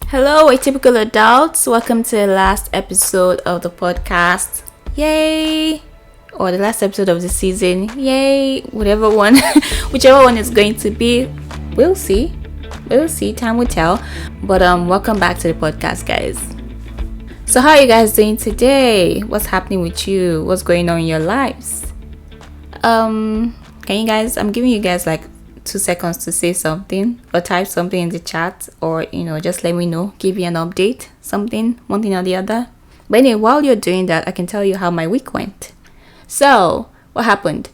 Hello, Atypical adults. Welcome to the last episode of the podcast. Yay! Or the last episode of the season. Yay! Whatever one, whichever one it's going to be, we'll see. We'll see. Time will tell. But welcome back to the podcast, guys. So how are you guys doing today? What's happening with you? What's going on in your lives? Can you guys? I'm giving you guys like 2 seconds to say something or type something in the chat, or just let me know, give you an update, something, one thing or the other. But anyway, while you're doing that, I can tell you how my week went. So what happened?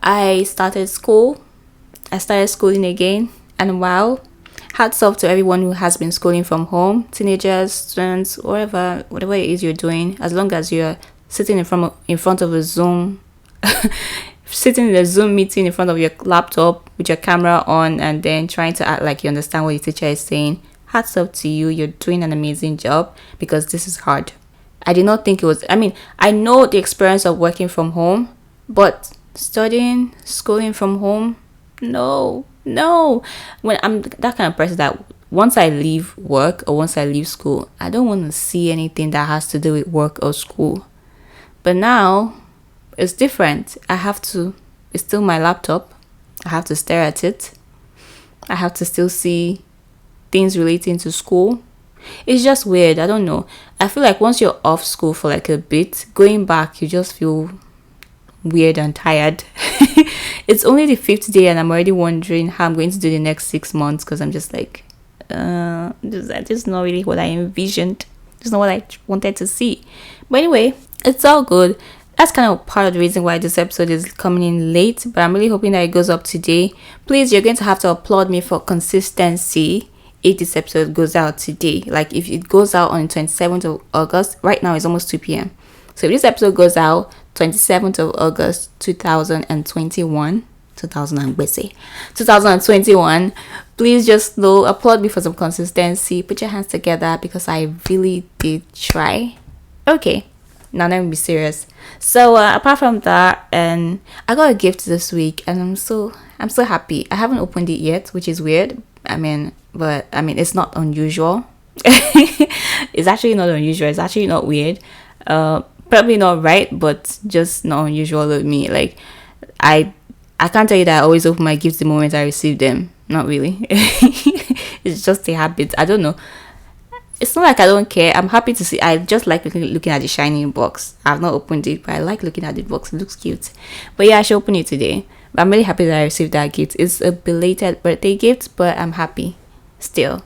I started schooling again, and wow, hats off to everyone who has been schooling from home, teenagers, students, whatever it is you're doing, as long as you're sitting in front of a Zoom sitting in a Zoom meeting in front of your laptop with your camera on and then trying to act like you understand what your teacher is saying. Hats up to you. You're doing an amazing job, because this is hard. I did not think it was. I know the experience of working from home, but schooling from home, no. When I'm that kind of person that once I leave work or once I leave school, I don't want to see anything that has to do with work or school. But now it's different. It's still my laptop. I have to stare at it. I have to still see things relating to school. It's just weird. I don't know. I feel like once you're off school for like a bit, going back, you just feel weird and tired. It's only the 5th day and I'm already wondering how I'm going to do the next 6 months, because I'm just like, this is not really what I envisioned. This is not what I wanted to see. But anyway, it's all good. That's kind of part of the reason why this episode is coming in late, but I'm really hoping that it goes up today. Please, you're going to have to applaud me for consistency if this episode goes out today. Like, if it goes out on the 27th of August, right now it's almost 2 p.m. So if this episode goes out 27th of August 2021, please just know, applaud me for some consistency. Put your hands together, because I really did try. Okay. Now let me be serious. So apart from that, and I got a gift this week, and I'm so happy. I haven't opened it yet, which is weird. But it's not unusual. It's actually not unusual. It's actually not weird. Probably not right, but just not unusual with me. Like, I can't tell you that I always open my gifts the moment I receive them. Not really. It's just a habit. I don't know. It's not like I don't care. I'm happy to see. I just like looking at the shiny box. I've not opened it, but I like looking at the box. It looks cute. But yeah, I should open it today. But I'm really happy that I received that gift. It's a belated birthday gift, but I'm happy still.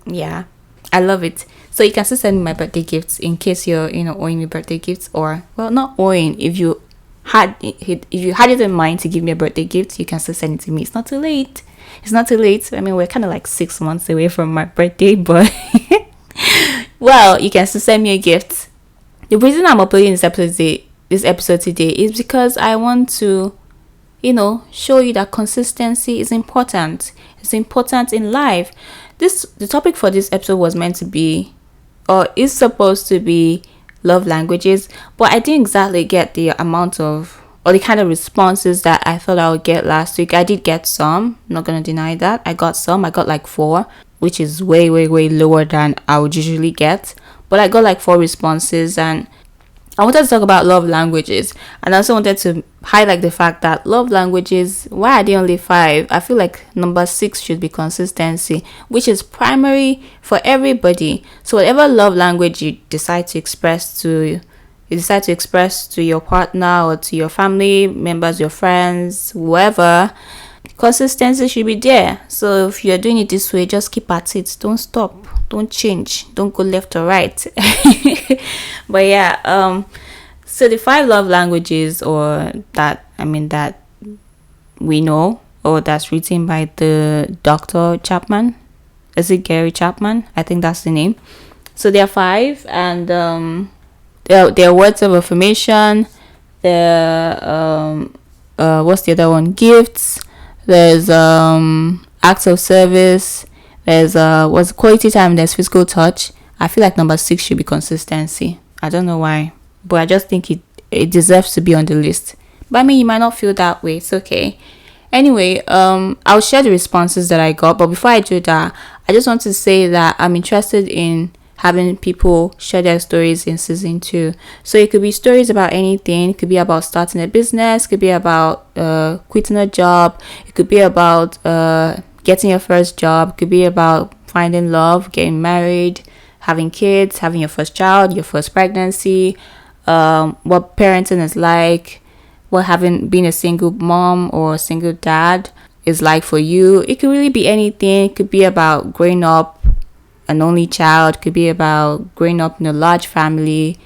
Yeah, I love it. So you can still send me my birthday gifts in case you're owing me birthday gifts, or not owing. If you had it in mind to give me a birthday gift, you can still send it to me. It's not too late. We're kind of like 6 months away from my birthday, but well, you can still send me a gift. The reason I'm uploading this episode today is because I want to, show you that consistency is important. It's important in life. The topic for this episode was meant to be, or is supposed to be, love languages, but I didn't exactly get the amount of, or the kind of responses that I thought I would get last week. I did get some, I'm not gonna deny that. I got like 4, which is way, way, way lower than I would usually get. But I got like 4 responses, and I wanted to talk about love languages. And I also wanted to highlight the fact that love languages, why are they only 5? I feel like number 6 should be consistency, which is primary for everybody. So whatever love language you decide to express to your partner or to your family members, your friends, whoever, consistency should be there. So if you're doing it this way, just keep at it. Don't stop. Don't change. Don't go left or right. But yeah, so the 5 love languages, or that we know, or that's written by the Dr. Chapman. Is it Gary Chapman? I think that's the name. So there are 5, and there are words of affirmation. What's the other one? Gifts. There's acts of service. There's quality time. There's physical touch. I feel like number 6 should be consistency. I don't know why, but I just think it deserves to be on the list. But you might not feel that way. It's okay. Anyway, I'll share the responses that I got, but before I do that, I just want to say that I'm interested in having people share their stories in season 2. So it could be stories about anything. It could be about starting a business, it could be about quitting a job, it could be about getting your first job, it could be about finding love, getting married, having kids, having your first child, your first pregnancy, what parenting is like, what having been a single mom or a single dad is like for you. It could really be anything. It could be about growing up an only child, could be about growing up in a large family,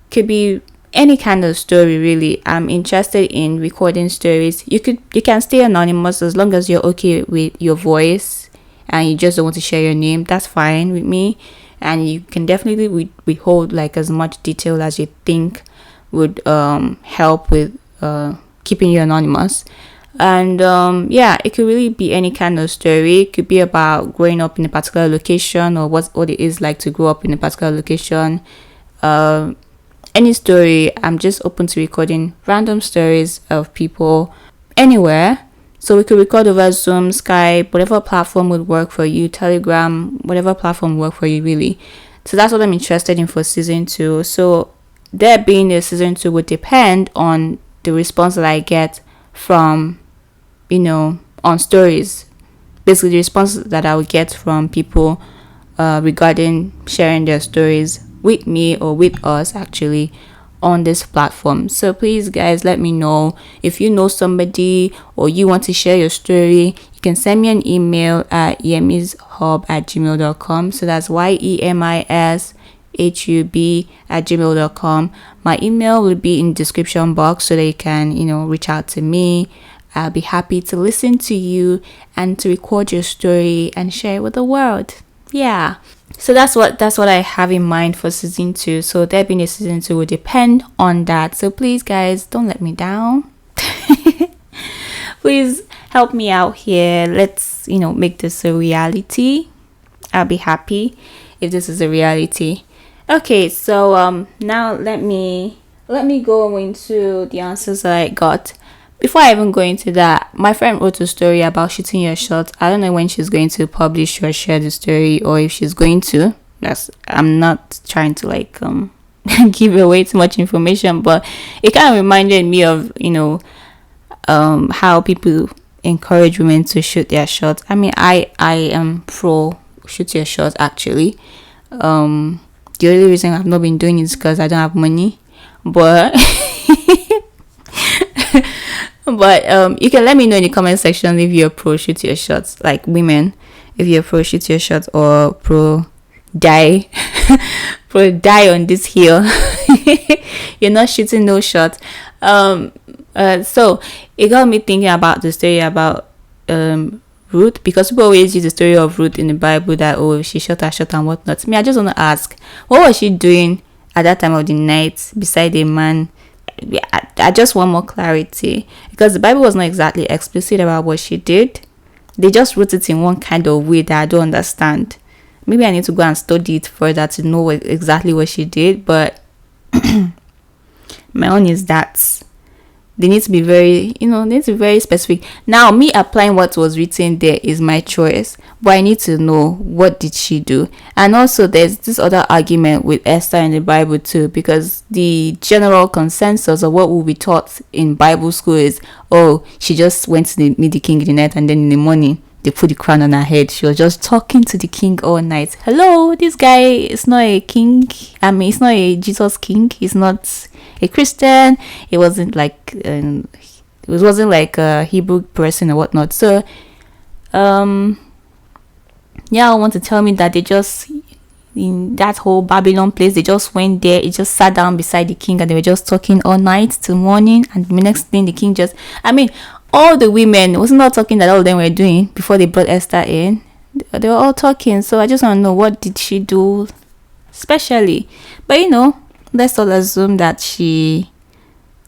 could be any kind of story really. I'm interested in recording stories. You can stay anonymous as long as you're okay with your voice and you just don't want to share your name. That's fine with me. And you can definitely withhold like as much detail as you think would help with keeping you anonymous. And it could really be any kind of story. It could be about growing up in a particular location, or what it is like to grow up in a particular location. Any story. I'm just open to recording random stories of people anywhere. So we could record over Zoom, Skype, whatever platform would work for you, Telegram, whatever platform would work for you really. So that's what I'm interested in for season 2. So there being a season 2 would depend on the response that I get from on stories. Basically the response that I would get from people regarding sharing their stories with me or with us actually on this platform. So please guys, let me know if you know somebody or you want to share your story. You can send me an email at yemishub@gmail.com. So that's YEMISHUB@gmail.com. My email will be in the description box so that you can reach out to me. I'll be happy to listen to you and to record your story and share it with the world. Yeah. So that's what I have in mind for season 2. So there being a season 2 will depend on that. So please guys, don't let me down. Please help me out here. Let's make this a reality. I'll be happy if this is a reality. Okay, so now let me go into the answers that I got. Before I even go into that, my friend wrote a story about shooting your shot. I don't know when she's going to publish or share the story, or if she's going to. I'm not trying to give away too much information, but it kind of reminded me of how people encourage women to shoot their shot. I mean, I am pro shoot your shot actually. The only reason I've not been doing it is because I don't have money, but but you can let me know in the comment section if you're pro shoot your shots, like women, if you're pro shoot your shot or pro die on this hill. You're not shooting no shot. So it got me thinking about the story about Ruth, because people always use the story of Ruth in the Bible that she shot her shot and whatnot. Me, I just want to ask, what was she doing at that time of the night beside a man? I just want more clarity, because the Bible was not exactly explicit about what she did. They just wrote it in one kind of way that I don't understand. Maybe I need to go and study it further to know exactly what she did, but my own is that they need to be very specific. Now, me applying what was written there is my choice, but I need to know, what did she do? And also there's this other argument with Esther in the Bible too, because the general consensus of what will be taught in Bible school is, she just went to meet the king in the night, and then in the morning they put the crown on her head. She was just talking to the king all night. Hello, this guy is not a king. I mean, he's not a Jesus king. He's not a Christian. It wasn't like a Hebrew person or whatnot. So I want to tell me that they just, in that whole Babylon place, they just went there, it just sat down beside the king, and they were just talking all night till morning. And the next thing, the king just, all the women, wasn't all talking that all of them were doing before they brought Esther in. They were all talking. So I just want to know, what did she do specially? But let's all assume that she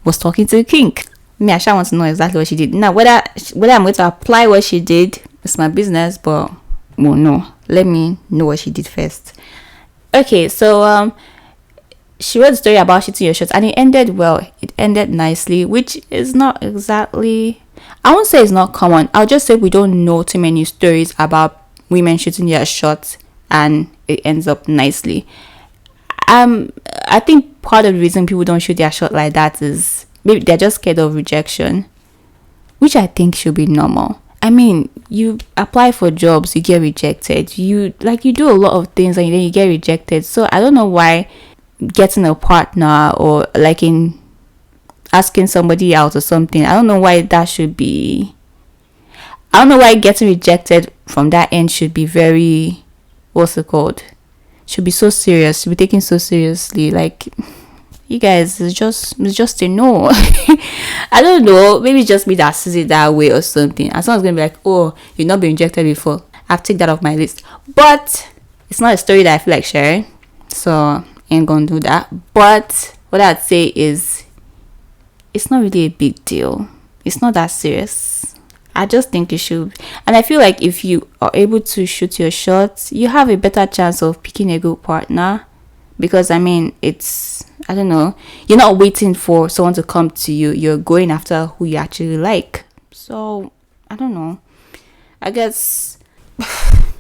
was talking to the king. Me, I sure want to know exactly what she did. Now, whether I'm going to apply what she did, it's my business, but no. Let me know what she did first. Okay, so she wrote a story about shooting your shots, and it ended well. It ended nicely, which is not exactly, I won't say it's not common. I'll just say we don't know too many stories about women shooting their shots and it ends up nicely. I think part of the reason people don't shoot their shot like that is maybe they're just scared of rejection, which I think should be normal. I mean, you apply for jobs, you get rejected. You do a lot of things and then you get rejected. So I don't know why getting a partner or like in asking somebody out or something, I don't know why that should be. I don't know why getting rejected from that end should be very, what's it called? Should be so serious, should be taken so seriously. Like, you guys, it's just a no. I don't know, maybe just me that sees it that way or something. And someone's gonna be like, oh, you've not been rejected before. I've taken that off my list. But it's not a story that I feel like sharing, so I ain't gonna do that. But what I'd say is it's not really a big deal. It's not that serious. I just think you should. And I feel like if you are able to shoot your shots, you have a better chance of picking a good partner. Because, I mean, I don't know. You're not waiting for someone to come to you. You're going after who you actually like. So, I don't know. I guess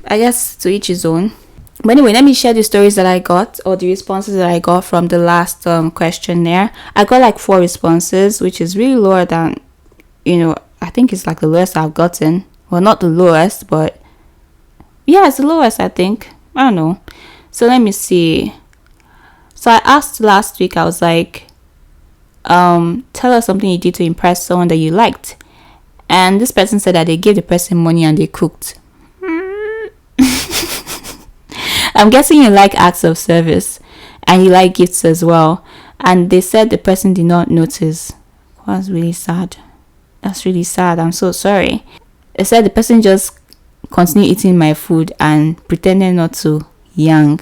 to each his own. But anyway, let me share the stories that I got or the responses that I got from the last questionnaire. I got like 4 responses, which is really lower than, I think it's like the lowest I've gotten. Well, not the lowest, but yeah, it's the lowest, I think. I don't know. So let me see. So I asked last week, I was like, tell us something you did to impress someone that you liked. And this person said that they gave the person money and they cooked. I'm guessing you like acts of service and you like gifts as well. And they said the person did not notice. That's really sad. That's really sad. I'm so sorry. They said the person just continued eating my food and pretended not to yang.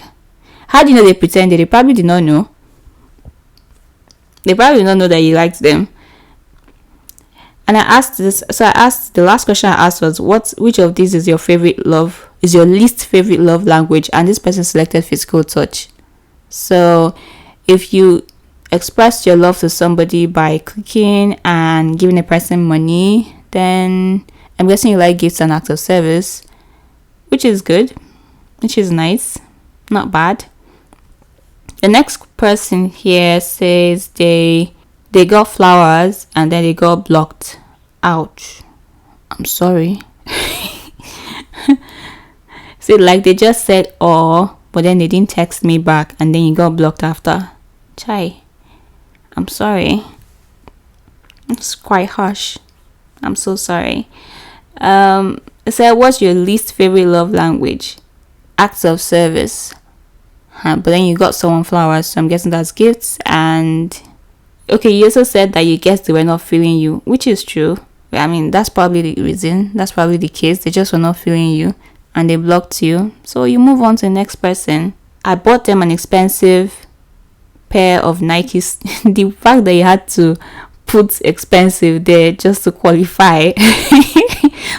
How do you know they pretended? They probably did not know. They probably did not know that you liked them. And I asked this. So the last question I asked was, which of these is your least favorite love language? And this person selected physical touch. So if you express your love to somebody by cooking and giving a person money, then I'm guessing you like gifts and acts of service, which is good, which is nice, not bad. The next person here says they got flowers and then they got blocked. Ouch. I'm sorry. So like they just said oh, but then they didn't text me back and then you got blocked after. Chai. I'm sorry. It's quite harsh. I'm so sorry. It said, what's your least favorite love language? Acts of service. But then you got someone flowers, so I'm guessing that's gifts. And okay, you also said that you guess they were not feeling you, which is true. I mean, that's probably the reason. That's probably the case. They just were not feeling you and they blocked you. So you move on to the next person. I bought them an expensive pair of Nikes. The fact that you had to put expensive there just to qualify.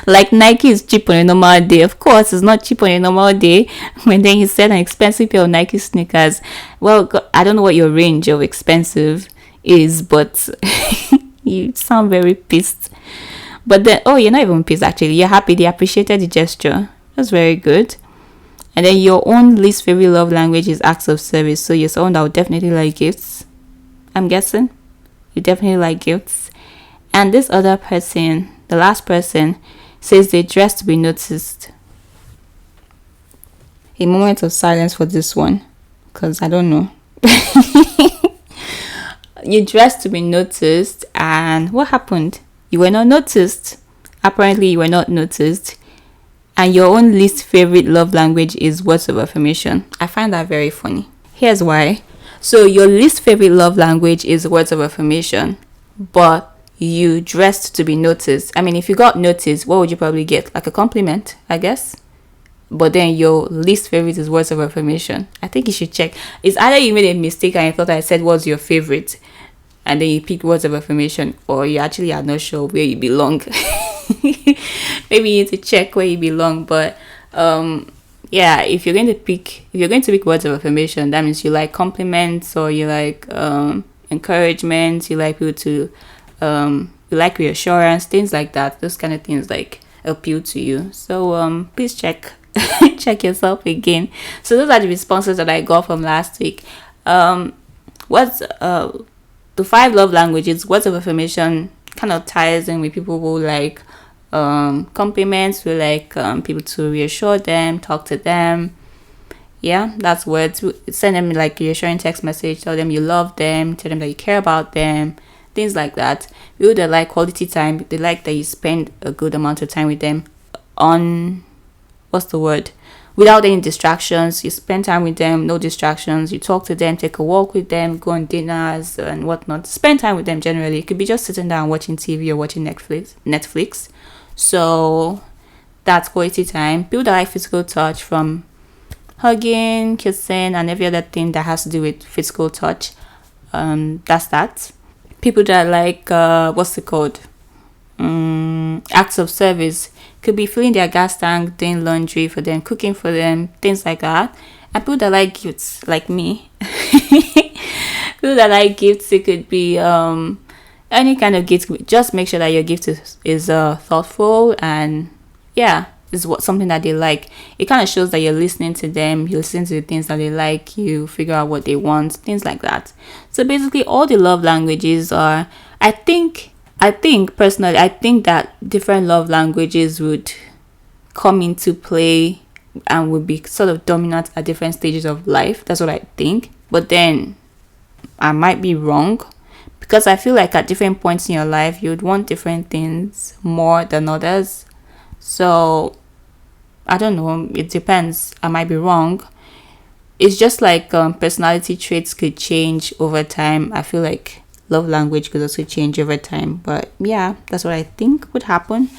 Like Nike is cheap on a normal day. Of course, it's not cheap on a normal day. When then you said an expensive pair of Nike sneakers. Well, I don't know what your range of expensive is, but you sound very pissed. But then, oh, you're not even pissed actually. You're happy. They appreciated the gesture. That's very good. And then your own least favorite love language is acts of service. So you're someone that would definitely like gifts. I'm guessing. You definitely like gifts. And this other person, the last person, says they dress to be noticed. A moment of silence for this one. Because I don't know. You dressed to be noticed. And what happened? You were not noticed. Apparently you were not noticed. And your own least favorite love language is words of affirmation. I find that very funny. Here's why. So your least favorite love language is words of affirmation, but you dressed to be noticed. I mean, if you got noticed, what would you probably get? Like a compliment, I guess. But then your least favorite is words of affirmation. I think you should check. It's either you made a mistake and you thought I said what's your favorite, and then you picked words of affirmation, or you actually are not sure where you belong. Maybe you need to check where you belong. But yeah, if you're going to pick words of affirmation, that means you like compliments, or you like encouragement, you like people to you like reassurance, things like that. Those kind of things like appeal to you. So please check check yourself again. So those are the responses that I got from last week. What's the 5 love languages? Words of affirmation kind of ties in with people who like compliments, who like people to reassure them, talk to them. Yeah, that's words. Send them like a reassuring text message, tell them you love them, tell them that you care about them, things like that. People that like quality time, they like that you spend a good amount of time with them on, what's the word? Without any distractions. You spend time with them, no distractions. You talk to them, take a walk with them, go on dinners and whatnot. Spend time with them generally. It could be just sitting down watching TV or watching Netflix. So that's quality time. People that like physical touch, from hugging, kissing, and every other thing that has to do with physical touch. That's that. People that like what's it called? Acts of service. Could be filling their gas tank, doing laundry for them, cooking for them, things like that. And people that like gifts, like me. People that like gifts, it could be any kind of gift. Just make sure that your gift is thoughtful, and yeah, is something that they like. It kind of shows that you're listening to them, you listen to the things that they like, you figure out what they want, things like that. So basically all the love languages are, I think personally, I think that different love languages would come into play and would be sort of dominant at different stages of life. That's what I think. But then I might be wrong, because I feel like at different points in your life you would want different things more than others. So I don't know, it depends. I might be wrong. It's just like personality traits could change over time. I feel like love language could also change over time. But yeah, that's what I think would happen.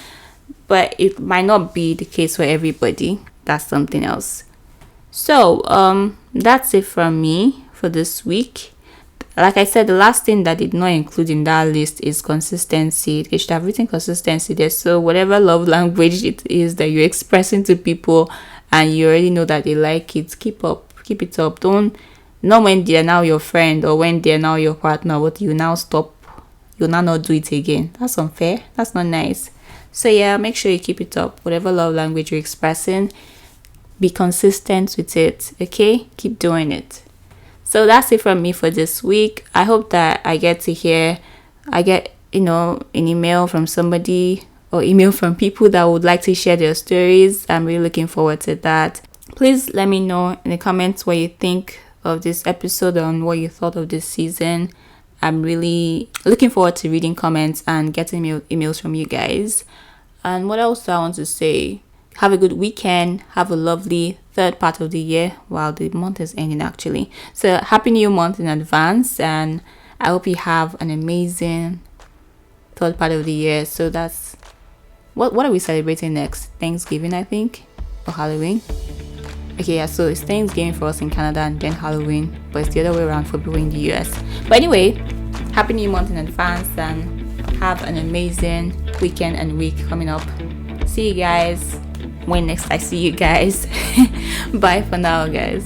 But it might not be the case for everybody. That's something else. So that's it from me for this week. Like I said, the last thing that did not include in that list is consistency. They should have written consistency there. So whatever love language it is that you're expressing to people and you already know that they like it, keep it up. Not when they're now your friend or when they're now your partner, but you now stop. You'll now not do it again. That's unfair. That's not nice. So yeah, make sure you keep it up. Whatever love language you're expressing, be consistent with it. Okay? Keep doing it. So that's it from me for this week. I hope that I get an email from somebody or email from people that would like to share their stories. I'm really looking forward to that. Please let me know in the comments what you think of this episode and what you thought of this season. I'm really looking forward to reading comments and getting emails from you guys. And what else do I want to say? Have a good weekend. Have a lovely third part of the year. Wow, the month is ending actually. So happy new month in advance, and I hope you have an amazing third part of the year. So that's what are we celebrating next? Thanksgiving, I think, or Halloween. Okay, yeah, so it's Thanksgiving for us in Canada and then Halloween, but it's the other way around for people in the US. But anyway, happy new month in advance, and have an amazing weekend and week coming up. See you guys when next I see you guys. Bye for now, guys.